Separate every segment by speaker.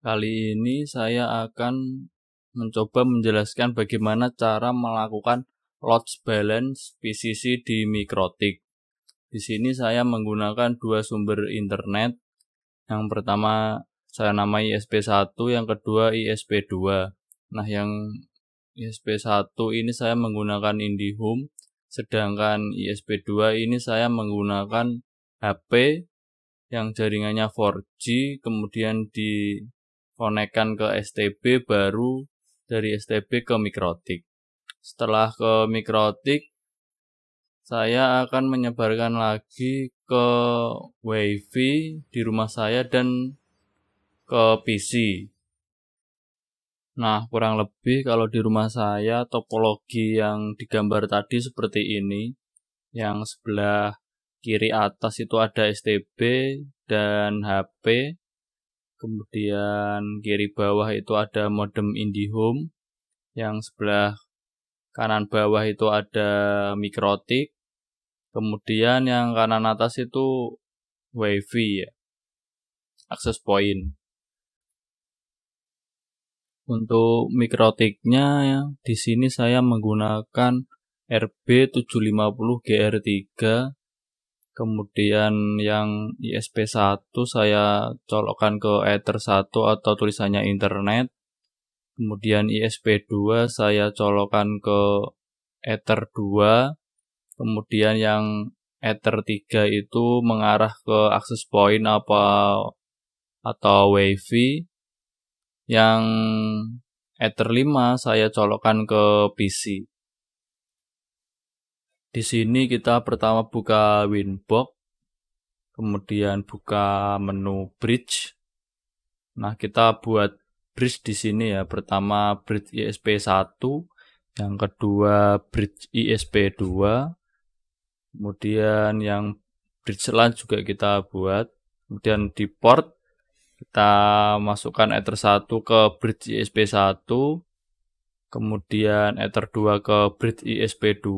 Speaker 1: Kali ini saya akan mencoba menjelaskan bagaimana cara melakukan load balance PCC di Mikrotik. Di sini saya menggunakan dua sumber internet. Yang pertama saya namai ISP1, yang kedua ISP2. Nah, yang ISP1 ini saya menggunakan IndiHome, sedangkan ISP2 ini saya menggunakan HP yang jaringannya 4G, kemudian dikonekkan ke STB, baru dari STB ke Mikrotik. Setelah ke Mikrotik, saya akan menyebarkan lagi ke WiFi di rumah saya dan ke PC. Nah, kurang lebih kalau di rumah saya topologi yang digambar tadi seperti ini. Yang sebelah kiri atas itu ada STB dan HP. Kemudian kiri bawah itu ada modem IndiHome. Yang sebelah kanan bawah itu ada Mikrotik. Kemudian yang kanan atas itu WiFi ya, access point. Untuk Mikrotiknya ya, di sini saya menggunakan RB750GR3. Kemudian yang ISP1 saya colokkan ke Ether 1 atau tulisannya internet. Kemudian ISP2 saya colokkan ke Ether 2. Kemudian yang Ether 3 itu mengarah ke access point atau WiFi. Yang Ether 5 saya colokkan ke PC. Di sini kita pertama buka Winbox, kemudian buka menu bridge. Nah, kita buat bridge di sini ya. Pertama bridge ISP1, yang kedua bridge ISP2. Kemudian yang bridge LAN juga kita buat. Kemudian di port kita masukkan Ether 1 ke bridge ISP1. Kemudian Ether 2 ke bridge ISP2.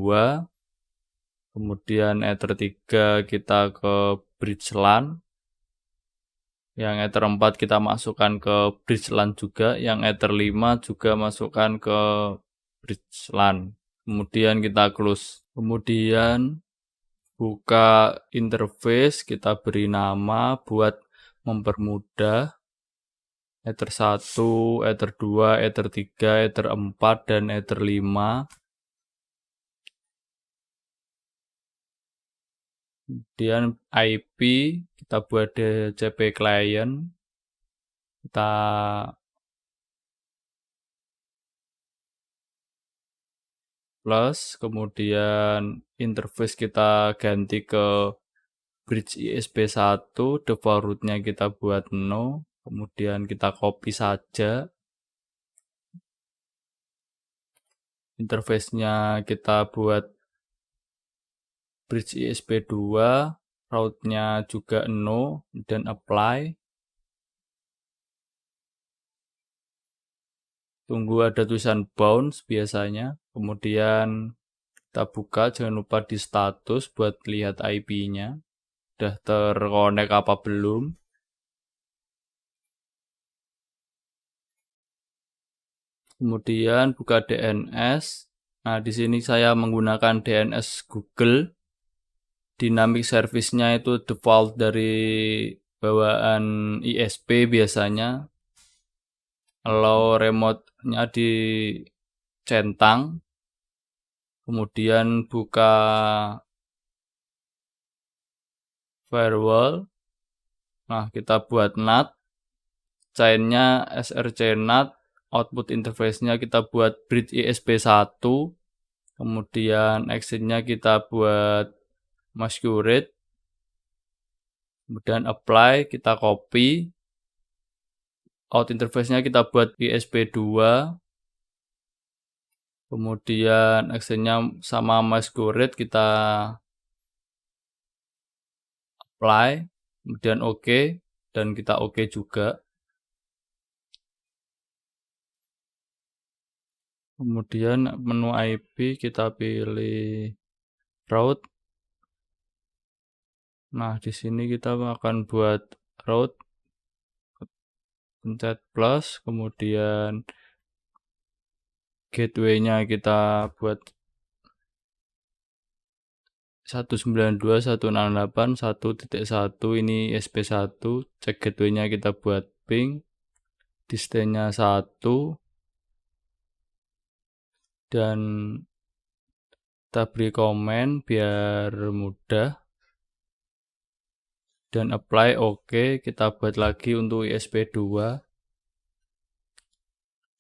Speaker 1: Kemudian Ether 3 kita ke bridge LAN. Yang Ether 4 kita masukkan ke bridge LAN juga. Yang Ether 5 juga masukkan ke bridge LAN. Kemudian kita close. Kemudian buka interface, kita beri nama buat mempermudah. Ether 1, Ether 2, Ether 3, Ether 4, dan Ether 5. Kemudian IP kita buat DHCP client. Kita plus, kemudian interface kita ganti ke bridge ISP1, default root-nya kita buat no, kemudian kita copy saja. Interface-nya kita buat bridge ISP2, route-nya juga no, dan apply. Tunggu ada tulisan bounce biasanya. Kemudian kita buka, jangan lupa di status buat lihat IP-nya. Udah terkonek apa belum. Kemudian buka DNS. Nah, di sini saya menggunakan DNS Google. Dynamic service-nya itu default dari bawaan ISP biasanya. Allow remote-nya dicentang. Kemudian buka firewall. Nah, kita buat NAT. Chain-nya SRC NAT. Output interface-nya kita buat bridge ISP1. Kemudian exit-nya kita buat masquerade. Kemudian apply, kita copy. Out interface-nya kita buat ISP2. Kemudian exit-nya sama masquerade kita apply. Kemudian OK. Dan kita OK juga. Kemudian menu IP kita pilih route. Nah, di sini kita akan buat route. pencet plus, kemudian gateway-nya kita buat 192.168.1.1, ini ISP1, cek gateway-nya kita buat ping, distance-nya 1, dan kita beri komen biar mudah, dan apply oke. Kita buat lagi untuk ISP2,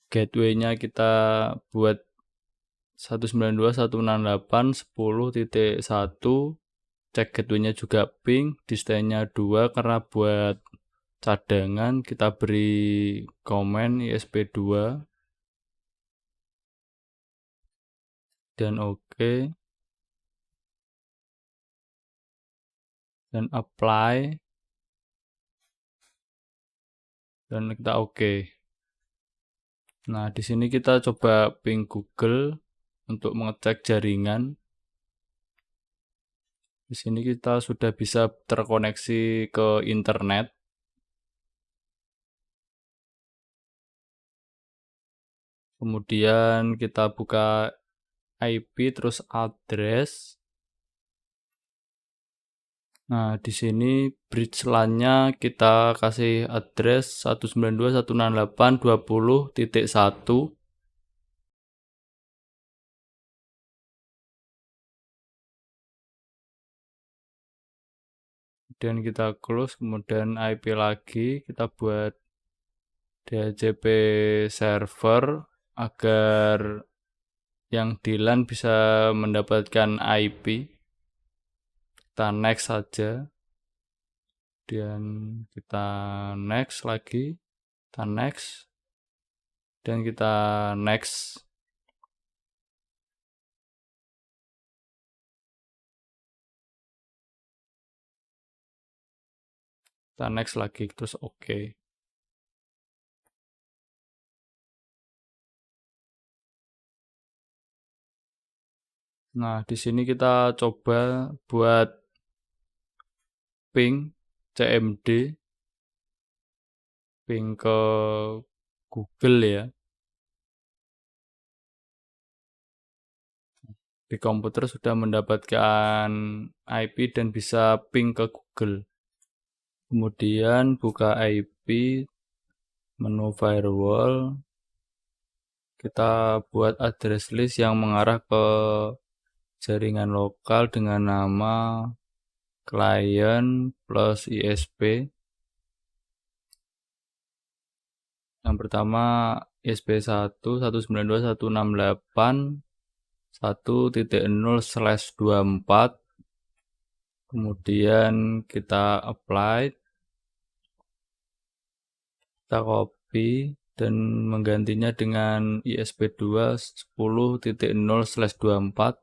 Speaker 1: gateway-nya kita buat 192.168.10.1, cek gateway-nya juga ping, distance-nya 2, karena buat cadangan kita beri komen ISP2 dan oke, dan apply, dan kita oke. Nah, di sini kita coba ping Google untuk mengecek jaringan. Di sini kita sudah bisa terkoneksi ke internet. Kemudian kita buka IP terus address. Nah, di sini bridge LAN-nya kita kasih address 192.168.20.1. Kemudian kita close, kemudian IP lagi, kita buat DHCP server agar yang di LAN bisa mendapatkan IP. Kita next saja, dan kita next lagi, kita next, dan kita next. Kita next lagi, terus oke. Nah, di sini kita coba buat ping CMD, ping ke Google ya. Di komputer sudah mendapatkan IP dan bisa ping ke Google. Kemudian buka IP, menu firewall, kita buat address list yang mengarah ke jaringan lokal dengan nama client plus ISP. Yang pertama ISP1 192.168.1.0/24. Kemudian kita apply, kita copy dan menggantinya dengan ISP2 10.0/24.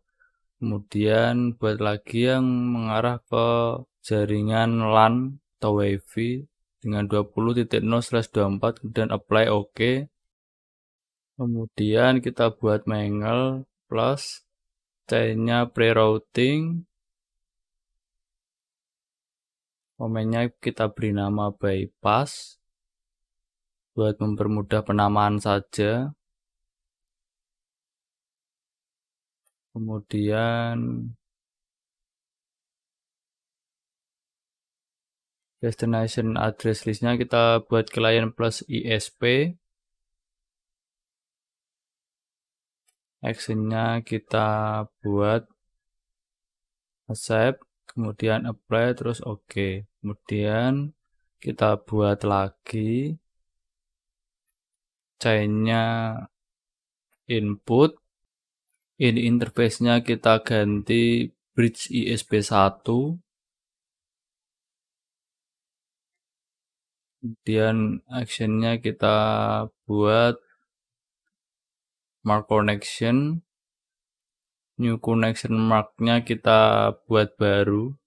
Speaker 1: Kemudian buat lagi yang mengarah ke jaringan LAN atau WiFi dengan 20.0/24, kemudian apply oke. Kemudian kita buat mangle plus, chainnya pre-routing, komennya kita beri nama bypass buat mempermudah penamaan saja. Kemudian destination address listnya kita buat client plus ISP. Actionnya kita buat accept, kemudian apply, terus oke. Kemudian kita buat lagi chainnya input, ini interface-nya kita ganti bridge ISP1. Kemudian actionnya kita buat mark connection, new connection marknya kita buat baru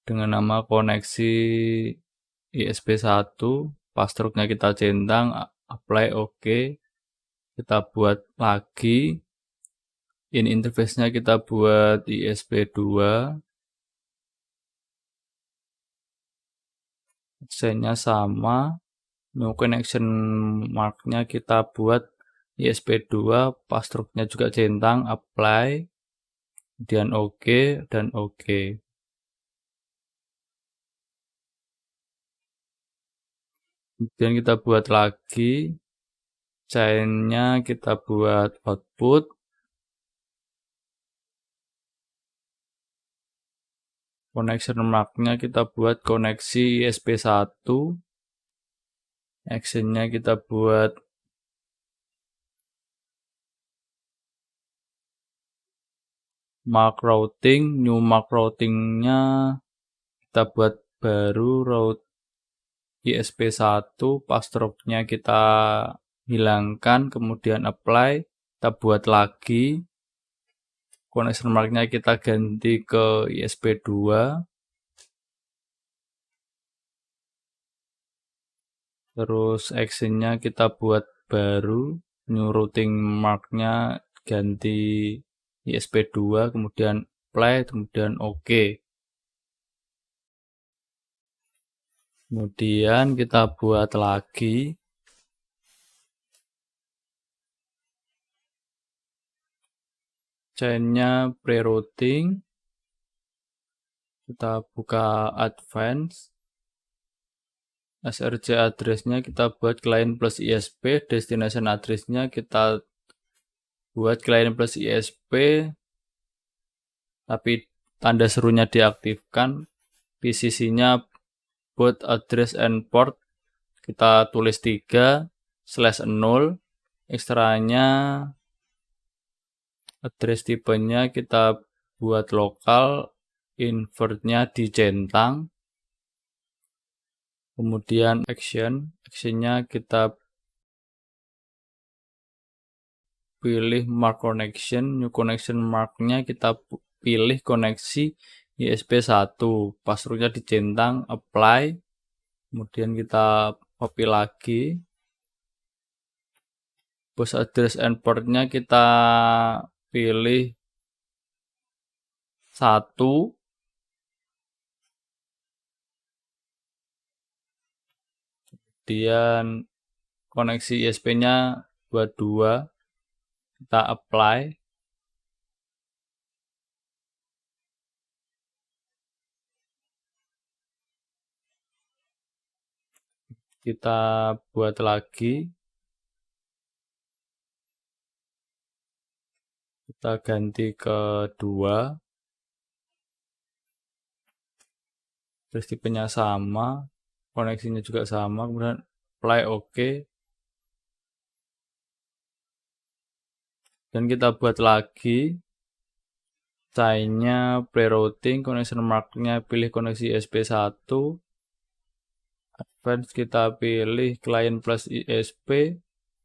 Speaker 1: dengan nama koneksi ISP1, passwordnya kita centang, apply oke. Kita buat lagi, ini interface-nya kita buat ISP2. Actionnya sama, new connection marknya kita buat ISP2, passwordnya juga centang, apply, kemudian OK dan OK. Kemudian kita buat lagi, chainnya kita buat output, connection marknya kita buat koneksi ISP1, actionnya kita buat mark routing, new mark routingnya kita buat baru route ISP1, passwordnya kita hilangkan, kemudian apply, kita buat lagi, connection marknya kita ganti ke ISP2, terus actionnya kita buat baru, new routing marknya ganti ISP2, kemudian apply, kemudian OK. Kemudian kita buat lagi, chainnya pre-routing, kita buka advance, SRC addressnya kita buat client plus ISP, destination addressnya kita buat client plus ISP, tapi tanda serunya diaktifkan, PCC-nya boot address and port kita tulis 3/0, ekstranya address tipenya kita buat lokal, invertnya dicentang, kemudian actionnya kita pilih mark connection, new connection marknya kita pilih koneksi ISP1, passwordnya dicentang, apply, kemudian kita copy lagi, bus address and portnya kita pilih 1, kemudian koneksi ISP-nya buat 2, kita apply, kita buat lagi, kita ganti ke 2, terus tipenya sama, koneksinya juga sama, kemudian apply OK, dan kita buat lagi, chainnya pre-routing, connection marknya pilih koneksi ISP1, advance kita pilih client plus ISP,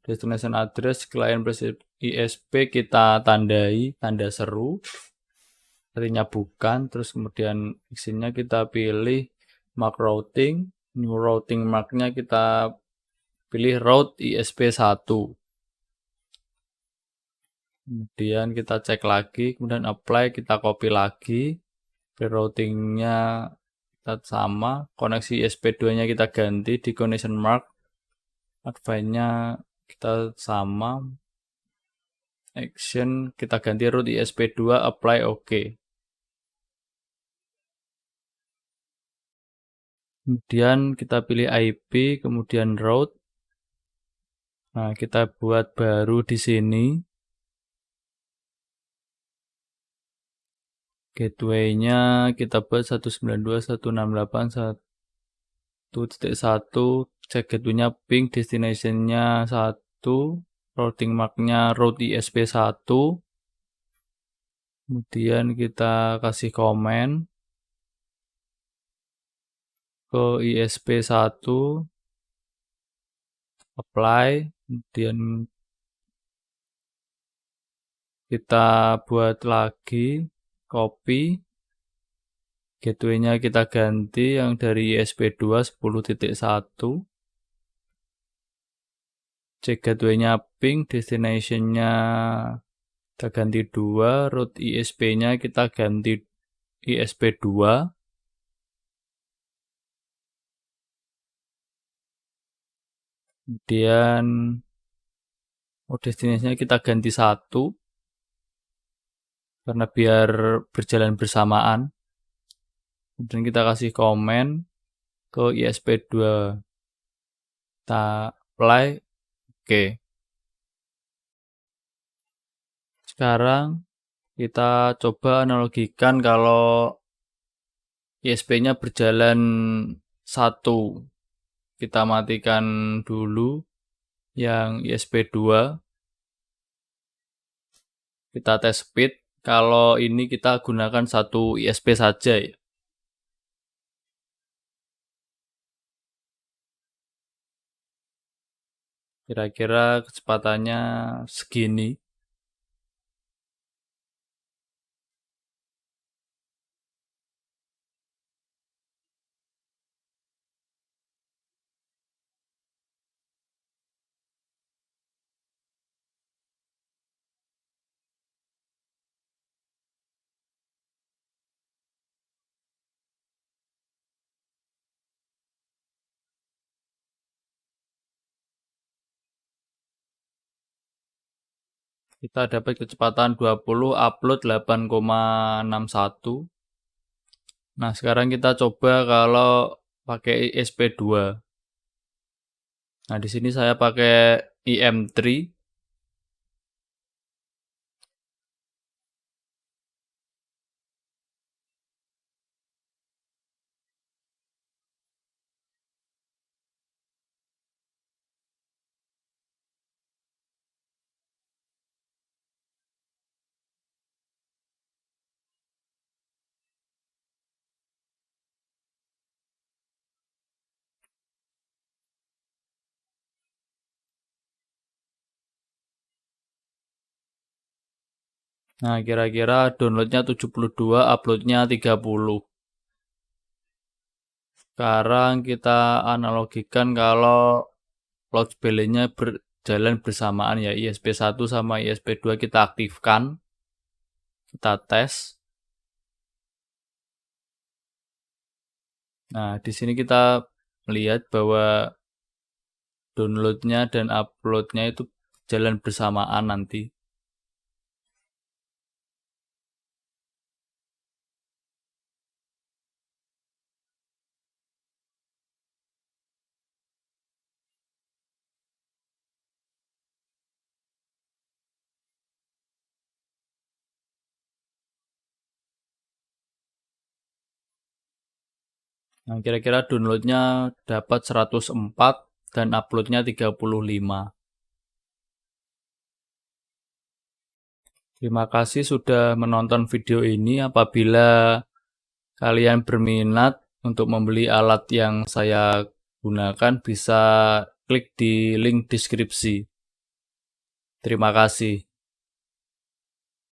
Speaker 1: destination address client plus ISP kita tandai tanda seru, artinya bukan, terus kemudian actionnya kita pilih mark routing, new routing marknya kita pilih route ISP1, kemudian kita cek lagi, kemudian apply, kita copy lagi, pre-routingnya kita sama, koneksi ISP2 nya kita ganti di connection mark, advance-nya kita sama, action kita ganti route ISP2, apply OK. Kemudian kita pilih IP, kemudian route. Nah, kita buat baru di sini. Gateway-nya kita buat 192.168.1.1, cek gateway-nya ping, destination-nya 1, routing mark-nya route ISP1, kemudian kita kasih komen ke ISP1, apply, kemudian kita buat lagi, copy, gateway-nya kita ganti yang dari ISP2 10.1, cek gateway-nya ping, destination-nya kita ganti 2, route ISP-nya kita ganti ISP2, Kemudian destinasinya kita ganti 1 karena biar berjalan bersamaan. Kemudian kita kasih komen ke ISP2. Kita apply, oke. Sekarang kita coba analogikan kalau ISP-nya berjalan 1. Kita matikan dulu yang ISP2. Kita tes speed. Kalau ini kita gunakan 1 ISP saja ya. Kira-kira kecepatannya segini. Kita dapat kecepatan 20, upload 8,61. Nah, sekarang kita coba kalau pakai ISP2. Nah, di sini saya pakai IM3. Nah, kira-kira downloadnya 72, uploadnya 30. Sekarang kita analogikan kalau load balance-nya berjalan bersamaan ya. ISP1 sama ISP2 kita aktifkan. Kita tes. Nah, di sini kita melihat bahwa downloadnya dan uploadnya itu jalan bersamaan nanti. Nah, kira-kira downloadnya dapat 104 dan uploadnya 35. Terima kasih sudah menonton video ini. Apabila kalian berminat untuk membeli alat yang saya gunakan, bisa klik di link deskripsi. Terima kasih.